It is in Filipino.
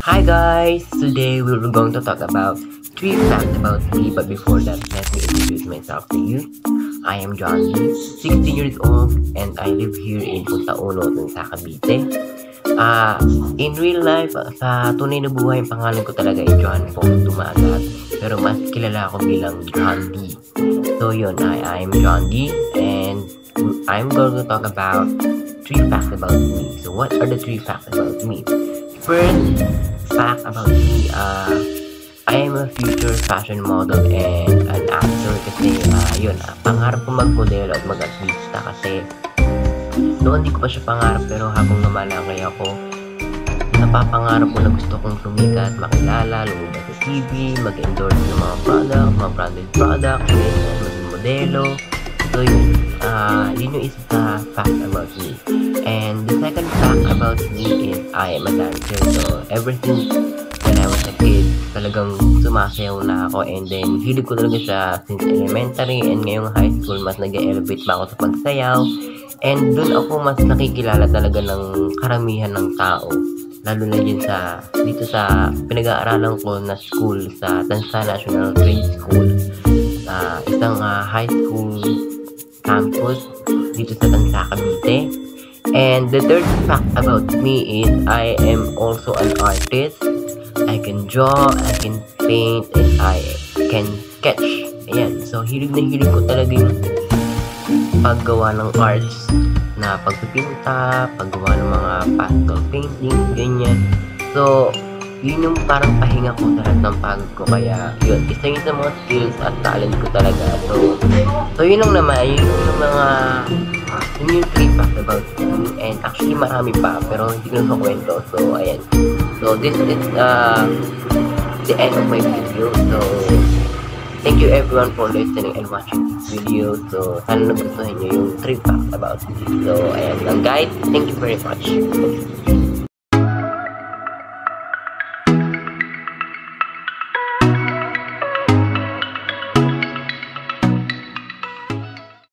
Hi guys! Today we were going to talk about 3 facts about me, but before that, let me introduce myself to you. I am John Lee, 16 years old, and I live here in Punta Uno, sa Cavite. In real life, sa tunay na buhay, ang pangalan ko talaga ay John Paul Dumagat, pero mas kilala ako bilang John Lee. So yun, I'm John Lee, and I'm going to talk about 3 facts about me. So what are the 3 facts about me? First fact about me, I am a future fashion model and an actor kasi pangarap ko magmodelo at mag-artista kasi noon hindi ko pa siya pangarap, pero habang lumalaki ako, napapangarap ko na gusto kong sumikat, makilala, lumabas sa TV, mag-endorse ng mga branded product, maging modelo. So yun yung isa sa fact about me. And the second fact about me is I am a dancer. So ever since when I was a kid, talagang sumasayaw na ako, and then hilig ko talaga siya since elementary, and ngayong high school mas nag-elevate pa ako sa pagsayaw, and dun ako mas nakikilala talaga ng karamihan ng tao, lalo na dito sa pinag-aaralan ko na school, sa Tansa National Trade School, isang high school campus dito sa Tansa, Cavite. And the third fact about me is I am also an artist. I can draw, I can paint, and I can sketch. Ayan, so hilig ko talaga yung paggawa ng arts, na pagpipinta, paggawa ng mga pastel painting, ganyan. So yun yung parang pahinga ko sa lahat ng pagod ko, kaya yun, isa yun sa mga skills at talent ko talaga. So yun lang naman, yun yung 3 facts about me, and actually marami pa pero hindi ko na kwento. So ayan, so this is the end of my video. So thank you everyone for listening and watching this video. So sana nagustuhan nyo yung 3 facts about me. So ayan lang guys, thank you very much.